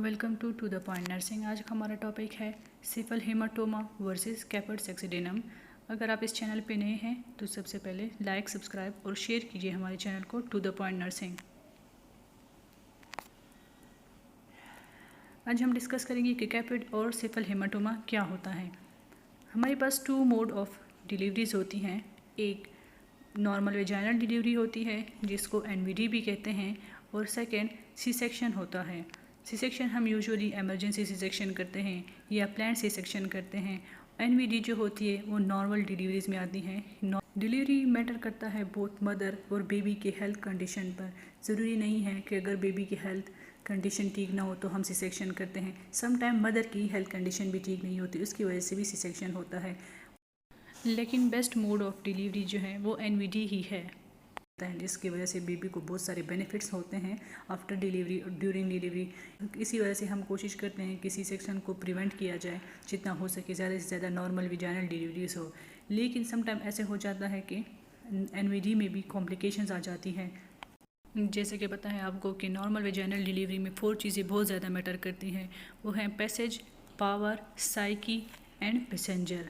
Welcome to the point nursing. आज का हमारा टॉपिक है सिफल हेमाटोमा वर्सेस कैपर्ड सेक्सिडेनम। अगर आप इस चैनल पे नए हैं तो सबसे पहले लाइक, सब्सक्राइब और शेयर कीजिए हमारे चैनल को टू द पॉइंट नर्सिंग। आज हम डिस्कस करेंगे कि कैपर्ड और सिफल हेमाटोमा क्या होता है। हमारे पास 2 मोड ऑफ डिलीवरीज होती हैं। एक नॉर्मल वेजाइनल डिलीवरी होती है जिसको एनवीडी भी कहते हैं, और सेकेंड सी सेक्शन होता है। सी सेक्शन हम यूजुअली इमरजेंसी सी सेक्शन करते हैं या प्लान सी सेक्शन करते हैं। एनवीडी जो होती है वो नॉर्मल डिलीवरीज में आती हैं। डिलीवरी मैटर करता है बोथ मदर और बेबी के हेल्थ कंडीशन पर। ज़रूरी नहीं है कि अगर बेबी की हेल्थ कंडीशन ठीक ना हो तो हम सी सेक्शन करते हैं। सम टाइम मदर की हेल्थ कंडीशन भी ठीक नहीं होती, उसकी वजह से भी सी सेक्शन होता है। लेकिन बेस्ट मोड ऑफ डिलीवरी जो है वो एनवीडी ही है, जिसकी वजह से बेबी को बहुत सारे बेनिफिट्स होते हैं आफ्टर डिलीवरी और ड्यूरिंग डिलीवरी। इसी वजह से हम कोशिश करते हैं कि सी सेक्शन को प्रिवेंट किया जाए, जितना हो सके ज़्यादा से ज़्यादा नॉर्मल विजाइनल डिलीवरीज हो। लेकिन समटाइम ऐसे हो जाता है कि एनवीडी में भी कॉम्प्लिकेशंस आ जाती हैं। जैसे कि पता है आपको कि नॉर्मल वेजाइनल डिलीवरी में 4 चीज़ें बहुत ज़्यादा मैटर करती हैं। वो हैं passage, power, psyche and passenger.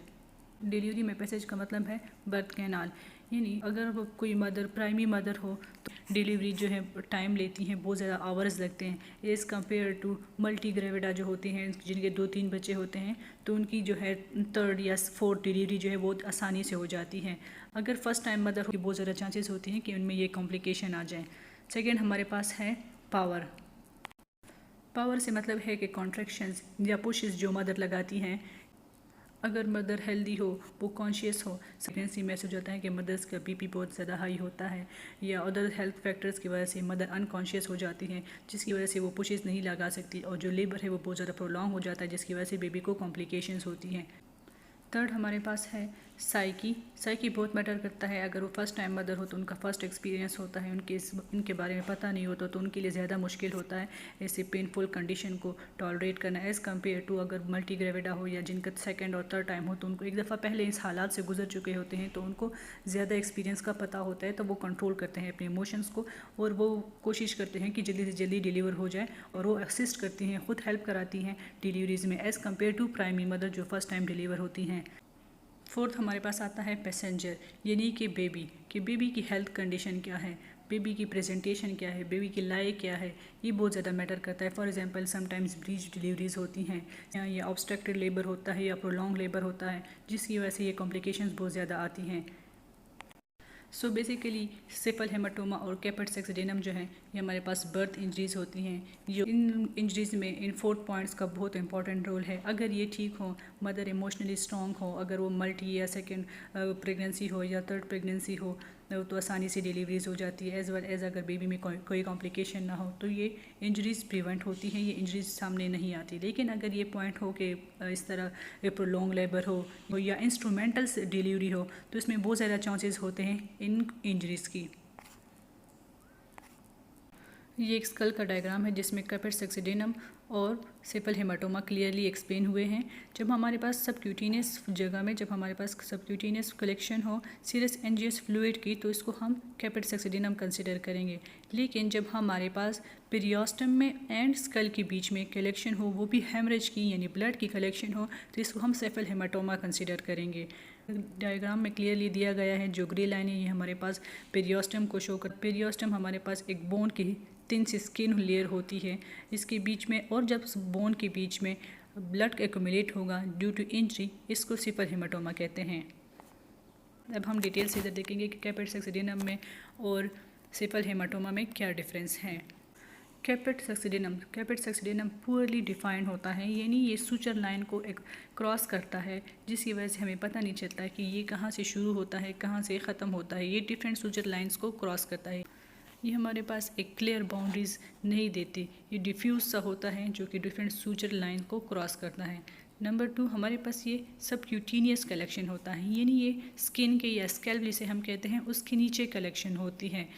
Delivery में पैसेज का मतलब है बर्थ कैनाल, यानी अगर वो कोई मदर प्राइमरी मदर हो तो डिलीवरी जो है टाइम लेती हैं, बहुत ज़्यादा आवर्स लगते हैं as compare to multigravida जो होती हैं जिनके 2-3 बच्चे होते हैं, तो उनकी जो है 3rd या 4th डिलीवरी जो है बहुत आसानी से हो जाती है। अगर फर्स्ट टाइम मदर हो बहुत ज़्यादा चांसेस होती हैं कि उनमें ये कॉम्प्लिकेशन आ जाए। सेकेंड हमारे पास है पावर। पावर से मतलब है कि कॉन्ट्रैक्शंस या पुशेस जो मदर लगाती हैं, अगर मदर हेल्दी हो, वो कॉन्शियस हो, प्रेगनेंसी में ऐसा हो जाता है कि मदर्स का बीपी बहुत ज़्यादा हाई होता है या अदर हेल्थ फैक्टर्स की वजह से मदर अनकॉन्शियस हो जाती हैं, जिसकी वजह से वो पुशेस नहीं लगा सकती और जो लेबर है वो बहुत ज़्यादा प्रोलॉन्ग हो जाता है, जिसकी वजह से बेबी को कॉम्प्लिकेशंस होती हैं। थर्ड हमारे पास है साइकी। साइकी बहुत मैटर करता है। अगर वो फर्स्ट टाइम मदर हो तो उनका फर्स्ट एक्सपीरियंस होता है, उनके बारे में पता नहीं होता तो उनके लिए ज़्यादा मुश्किल होता है ऐसे पेनफुल कंडीशन को टॉलरेट करना एज़ कम्पेयर टू अगर मल्टी ग्रेविडा हो या जिनका 2nd और 3rd टाइम हो, तो उनको एक दफ़ा पहले इस हालात से गुजर चुके होते हैं तो उनको ज़्यादा एक्सपीरियंस का पता होता है, तो वो कंट्रोल करते हैं अपने इमोशंस को और वो कोशिश करते हैं कि जल्दी से जल्दी डिलीवर हो जाए, और वो असिस्ट करती हैं, खुद हेल्प कराती हैं डिलीवरीज़ में as compare to primary mother जो फर्स्ट टाइम डिलीवर होती हैं। फोर्थ हमारे पास आता है पैसेंजर, यानी कि बेबी की हेल्थ कंडीशन क्या है, बेबी की प्रेजेंटेशन क्या है, बेबी की लाए क्या है, ये बहुत ज़्यादा मैटर करता है। For example sometimes breach deliveries होती हैं या ऑब्स्ट्रक्टेड लेबर होता है या प्रोलॉन्ग लेबर होता है, जिसकी वजह से ये कॉम्प्लिकेशंस बहुत ज़्यादा आती हैं। सो बेसिकली सिफल हेमाटोमा और कैपर्ड सेक्सिडेनम जो है ये हमारे पास बर्थ इंजरीज होती हैं। जो इन इंजरीज में इन 4 पॉइंट्स का बहुत इंपॉर्टेंट रोल है। अगर ये ठीक हो, मदर इमोशनली स्ट्रॉन्ग हो, अगर वो मल्टी या 2nd प्रेगनेंसी हो या 3rd प्रेगनेंसी हो तो आसानी से डिलीवरीज हो जाती है। एज़ वेल एज़ अगर बेबी में कोई कॉम्प्लिकेशन ना हो तो ये इंजरीज प्रिवेंट होती हैं, ये इंजरीज सामने नहीं आती। लेकिन अगर ये पॉइंट हो कि इस तरह प्रोलॉन्ग लेबर हो या इंस्ट्रूमेंटल डिलीवरी हो तो इसमें बहुत ज़्यादा चांसेस होते हैं इन इंजरीज़ की। ये एक स्कल का डायग्राम है जिसमें कैपर्ड सेक्सिडेनम और सिफल हेमाटोमा क्लियरली एक्सप्लेन हुए हैं। जब हमारे पास सबक्यूटेनियस जगह में जब हमारे पास सबक्यूटेनियस कलेक्शन हो सीरस एंजियस फ्लूइड की, तो इसको हम कैपर्ड सेक्सिडेनम कंसिडर करेंगे। लेकिन जब हमारे पास पेरियोस्टम में एंड स्कल के बीच में कलेक्शन हो, वो भी हेमरेज की यानी ब्लड की कलेक्शन हो, तो इसको हम सिफल हेमाटोमा कंसिडर करेंगे। डायग्राम में क्लियरली दिया गया है, जो ग्रे लाइन है ये हमारे पास पेरियोस्टम को शो कर। पेरियोस्टम हमारे पास एक बोन की थिन सी स्किन लेयर होती है इसके बीच में, और जब बोन के बीच में ब्लड एक्यूमुलेट होगा ड्यू टू इंजरी, इसको सिफल हेमाटोमा कहते हैं। अब हम डिटेल से इधर देखेंगे कि कैपर्ड सेक्सिडेनम में और सिफल हेमाटोमा में क्या डिफरेंस है। कैपर्ड सेक्सिडेनम पुअरली डिफाइंड होता है, यानी ये सूचर लाइन को एक क्रॉस करता है, जिसकी वजह से हमें पता नहीं चलता कि ये कहाँ से शुरू होता है कहाँ से ख़त्म होता है। ये डिफरेंट सूचर लाइंस को क्रॉस करता है। ये हमारे पास एक क्लियर बाउंड्रीज नहीं देती, ये डिफ्यूज सा होता है जो कि डिफरेंट सूचर लाइन को क्रॉस करता है। नंबर 2 हमारे पास ये सबक्यूटेनियस कलेक्शन होता है, यानी ये स्किन के या स्कैल्प जिसे हम कहते हैं उसके नीचे कलेक्शन होती है।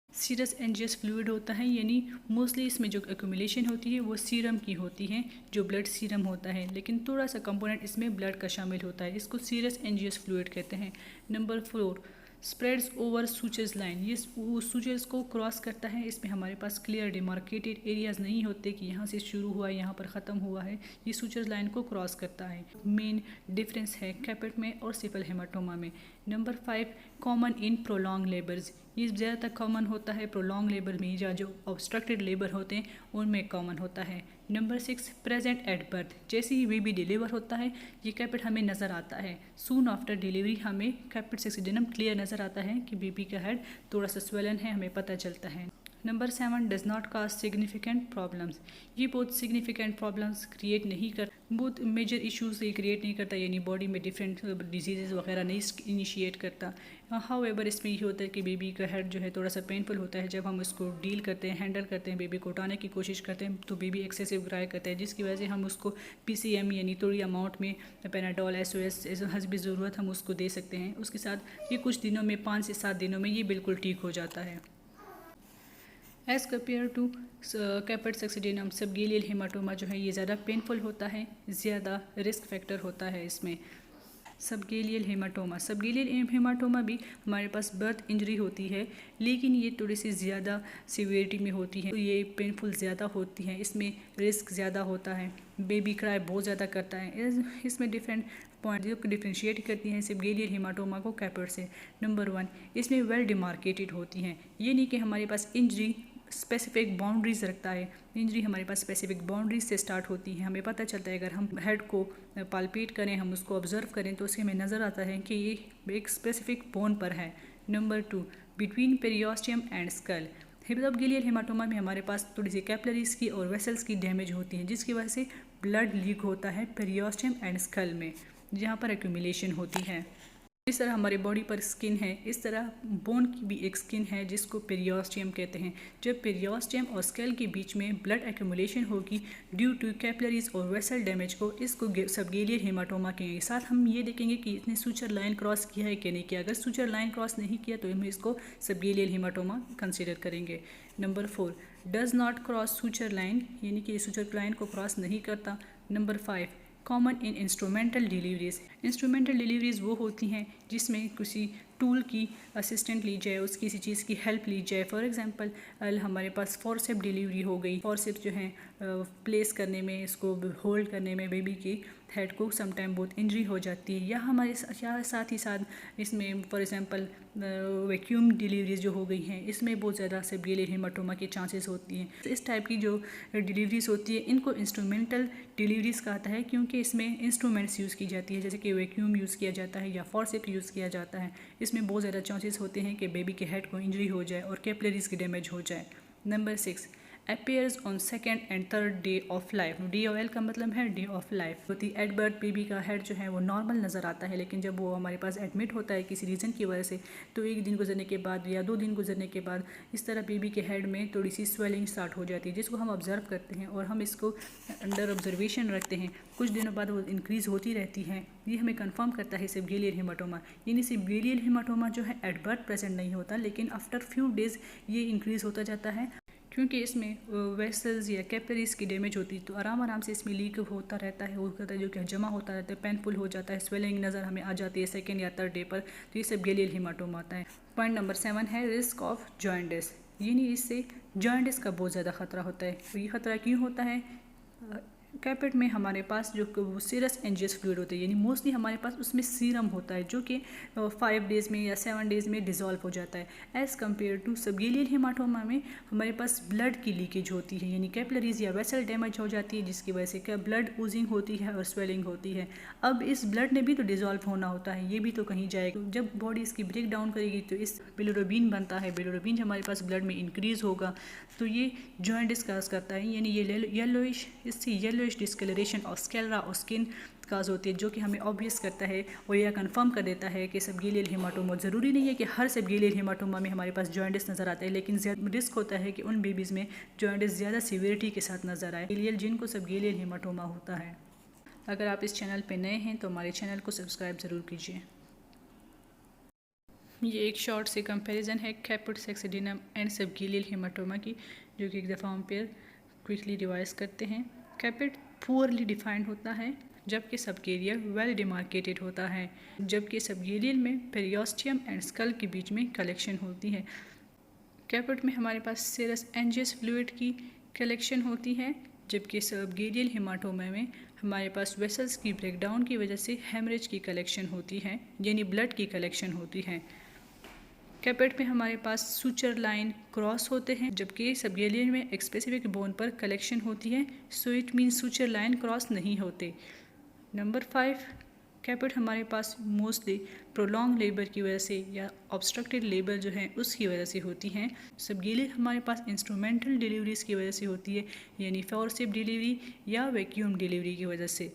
सीरस एंजियस फ्लूइड होता है, यानी मोस्टली इसमें जो एक्यूमुलेशन होती है वो सीरम की होती है, जो ब्लड सीरम होता है, लेकिन थोड़ा सा कंपोनेंट इसमें ब्लड का शामिल होता है, इसको सीरस एंजियस फ्लूइड कहते हैं। Number 4 spreads over sutures line, ये सूचर्स को क्रॉस करता है। इसमें हमारे पास क्लियर डिमार्केटेड एरियाज नहीं होते कि यहाँ से शुरू हुआ है यहाँ पर ख़त्म हुआ है, ये सूचर्स लाइन को क्रॉस करता है। मेन डिफरेंस है कैपेट में और सिपल हेमाटोमा में। Number 5, common in prolong labours, ये ज़्यादातर कॉमन होता है प्रोलॉन्ग लेबर में, या जो ऑब्स्ट्रक्टेड लेबर होते हैं उनमें कॉमन होता है। नंबर 6, प्रेजेंट एट बर्थ, जैसे ही बेबी डिलीवर होता है ये कैपेट हमें नज़र आता है। सून आफ्टर डिलीवरी हमें कैपेट सेक्सिडेनम क्लियर नज़र आता है कि बेबी का हेड थोड़ा सा स्वेलन है, हमें पता चलता है। Number 7, does not cause significant problems, ये बहुत सिग्निफिकेंट प्रॉब्लम्स क्रिएट नहीं कर, बहुत मेजर इश्यूज ये क्रिएट नहीं करता, यानी बॉडी में डिफरेंट डिजीज़ वगैरह नहीं इनिशिएट करता। हाउएवर इसमें ये होता है कि बेबी का हेड जो है थोड़ा सा पेनफुल होता है जब हम उसको डील करते हैं, हैंडल करते हैं, बेबी को उठाने की कोशिश करते हैं तो बेबी एक्सेसिव क्राई करता है, जिसकी वजह से हम उसको PCM यानी थोड़ी अमाउंट में पेनाडोल SOS हसबी ज़रूरत हम उसको दे सकते हैं। उसके साथ ये कुछ दिनों में 5 से 7 दिनों में ये बिल्कुल ठीक हो जाता है। एज़ कम्पेयर टू कैपेट सेक्सिडेनम, सबगेलियल हेमाटोमा जो है ये ज़्यादा पेनफुल होता है, ज़्यादा रिस्क फैक्टर होता है इसमें। सबगेलियल हेमाटोमा भी हमारे पास बर्थ इंजरी होती है, लेकिन ये थोड़ी सी ज़्यादा सीवियरिटी में होती है, तो ये पेनफुल ज़्यादा होती है, इसमें रिस्क ज़्यादा होता है, बेबी क्राई बहुत ज़्यादा करता है। इसमें डिफरेंट पॉइंट जो डिफ्रेंशिएट करती हैं सबगेलियल हेमाटोमा को कैपेट से। नंबर 1, इसमें वेल डिमार्केटेड होती हैं, ये नहीं कि हमारे पास इंजरी स्पेसिफिक बाउंड्रीज रखता है, इंजरी हमारे पास स्पेसिफिक बाउंड्रीज से स्टार्ट होती है, हमें पता चलता है। अगर हम हेड को पाल्पेट करें, हम उसको ऑब्जर्व करें तो उससे हमें नज़र आता है कि ये एक स्पेसिफिक बोन पर है। Number 2, between periosteum and skull, subgaleal haematoma में हमारे पास थोड़ी सी कैपिलरीज की और वेसल्स की डैमेज होती है, जिसकी वजह से ब्लड लीक होता है पेरियोस्टियम एंड स्कल में, जहाँ पर एक्यूमुलेशन होती है। इस तरह हमारे बॉडी पर स्किन है, इस तरह बोन की भी एक स्किन है जिसको पेरियोस्टियम कहते हैं। जब पेरियोस्टियम और स्केल के बीच में ब्लड एक्यूमुलेशन होगी ड्यू टू कैपिलरीज और वेसल डैमेज को, इसको सबगेलियल हेमाटोमा कहेंगे। साथ हम ये देखेंगे कि इसने सूचर लाइन क्रॉस किया है कि नहीं किया। अगर सूचर लाइन क्रॉस नहीं किया तो हम इसको सबगेलियल हेमाटोमा कंसिडर करेंगे। Number 4, does not cross suture line, यानी कि सूचर लाइन को क्रॉस नहीं करता। Number 5, common in instrumental deliveries, instrumental deliveries वो होती हैं जिसमें किसी टूल की असिस्टेंट ली जाए, उस किसी चीज़ की हेल्प ली जाए। फॉर एग्जांपल हमारे पास फॉरसेप डिलीवरी हो गई, फॉरसेप जो है प्लेस करने में, इसको होल्ड करने में बेबी की हेड को समटाइम बहुत इंजरी हो जाती है, या हमारे साथ ही साथ इसमें फॉर एग्जांपल वैक्यूम डिलीवरीज जो हो गई हैं, इसमें बहुत ज़्यादा सबगेलियल हेमाटोमा के चांसेस होती हैं। तो इस टाइप की जो डिलीवरीज होती है इनको इंस्ट्रूमेंटल डिलीवरीज कहता है, क्योंकि इसमें इंस्ट्रूमेंट्स यूज़ की जाती है, जैसे कि वैक्यूम यूज़ किया जाता है या फॉरसेप यूज़ किया जाता है। इसमें बहुत ज़्यादा चांसेस होते हैं कि बेबी के हेड को इंजरी हो जाए और कैपिलरीज की डैमेज हो जाए। Number 6, appears on second and third day of life, DOL का मतलब है डे ऑफ लाइफ होती है। एट बर्थ बेबी का हेड जो है वो नॉर्मल नज़र आता है, लेकिन जब वो हमारे पास एडमिट होता है किसी रीज़न की वजह से, तो 1 दिन गुजरने के बाद या 2 दिन गुजरने के बाद इस तरह बेबी के हेड में थोड़ी सी स्वेलिंग स्टार्ट हो जाती है, जिसको हम ऑब्जर्व करते हैं और हम इसको अंडर ऑब्जर्वेशन रखते हैं। कुछ दिनों बाद वो इंक्रीज़ होती रहती है, ये हमें कंफर्म करता है सबगेलियल हेमाटोमा। यानी सबगेलियल हेमाटोमा जो है एट बर्थ प्रेजेंट नहीं होता, लेकिन आफ्टर फ्यू डेज़ ये इंक्रीज़ होता जाता है, क्योंकि इसमें वेसल्स या कैपिलरीज की डैमेज होती है, तो आराम से इसमें लीक होता रहता है, वो कहता है जो कि जमा होता रहता है, पेनफुल हो जाता है, स्वेलिंग नज़र हमें आ जाती है सेकेंड या थर्ड डे पर, तो ये सबगेलियल हेमाटोमा आता है। पॉइंट नंबर 7 है रिस्क ऑफ जॉइंटिस, यानी इससे जॉइंटिस का बहुत ज़्यादा खतरा होता है। तो ये खतरा क्यों होता है? कैपेट में हमारे पास जो सीरस एंजियस फ्लूइड होते हैं, यानी मोस्टली हमारे पास उसमें सीरम होता है जो कि 5 डेज़ में या 7 डेज़ में डिज़ोल्व हो जाता है। एज़ कम्पेयर टू सबगेलियल हेमाटोमा में हमारे पास ब्लड की लीकेज होती है, यानी कैपिलरीज या वेसल डैमेज हो जाती है, जिसकी वजह से क्या ब्लड ऊजिंग होती है और स्वेलिंग होती है। अब इस ब्लड ने भी तो डिज़ोल्व होना होता है, ये भी तो कहीं जाएगा। जब बॉडी इसकी ब्रेक डाउन करेगी तो इस बिलिरुबिन बनता है, बिलिरुबिन हमारे पास ब्लड में इंक्रीज़ होगा, तो ये जॉइंटिस काज करता है, यानी ये येलोइश, इससे येलोइश डिस्कलरेशन ऑफ स्केलरा और स्किन काज होती है, जो कि हमें ऑब्वियस करता है और यह कंफर्म कर देता है कि सबगेलियल हेमाटोमा, ज़रूरी नहीं है कि हर सबगेलियल हेमाटोमा में हमारे पास जॉइंटिस नज़र आता है, लेकिन रिस्क होता है कि उन बेबीज़ में जॉइंटिस ज़्यादा सीवियरिटी के साथ नज़र आए, जिनको सबगेलियल हेमाटोमा होता है। अगर आप इस चैनल पर नए हैं तो हमारे चैनल को सब्सक्राइब ज़रूर कीजिए। ये एक शॉर्ट से कंपैरिजन है कैपेट सेक्सिडेनम एंड सबगेलियल हेमाटोमा की, जो कि एक दफ़ा हम फिर क्विकली रिवाइज करते हैं। कैपेट पुअरली डिफाइंड होता है, जबकि सबगेलियल वेल डिमार्केटेड होता है, जबकि सबगेलियल में पेरियोस्टियम एंड स्कल के बीच में कलेक्शन होती है। कैपिट में हमारे पास सेरस एंजियस फ्लूइड की कलेक्शन होती है, जबकि सबगेलियल हेमाटोमा में हमारे पास वेसल्स की ब्रेकडाउन की वजह से हेमरेज की कलेक्शन होती है, यानी ब्लड की कलेक्शन होती है। कैपिट में हमारे पास सूचर लाइन क्रॉस होते हैं, जबकि सबगेलियल में एक स्पेसिफिक बोन पर कलेक्शन होती है, so it mean suture line cross नहीं होते। नंबर 5, कैपिट हमारे पास मोस्टली प्रोलॉन्ग लेबर की वजह से या ऑब्स्ट्रक्टेड लेबर जो है उसकी वजह से होती हैं। सबगेलियल हमारे पास इंस्ट्रूमेंटल डिलीवरीज की वजह से होती है, यानी फोर्सिप डिलीवरी या वैक्यूम डिलीवरी की वजह से।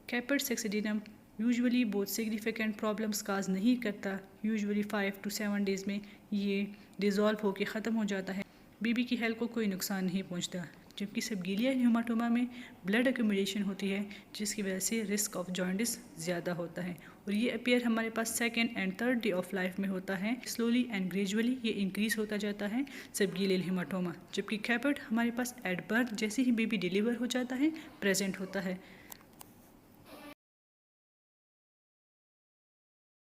कैपिट सेक्सिडिनम यूजुअली बहुत सिग्निफिकेंट प्रॉब्लम्स काज नहीं करता, यूजुअली 5 to 7 डेज़ में ये डिज़ोल्व होकर ख़त्म हो जाता है, बेबी की हेल्थ को कोई नुकसान नहीं पहुंचता। जबकि सबगेलियल हेमाटोमा में ब्लड एक्यूमुलेशन होती है, जिसकी वजह से रिस्क ऑफ जॉन्डिस ज़्यादा होता है, और ये अपीयर हमारे पास 2nd and 3rd day of life में होता है। स्लोली एंड ग्रेजुअली ये इंक्रीज होता जाता है सबगेलियल हेमाटोमा, जबकि कैपिट हमारे पास एट बर्थ जैसे ही बेबी डिलीवर हो जाता है प्रेजेंट होता है।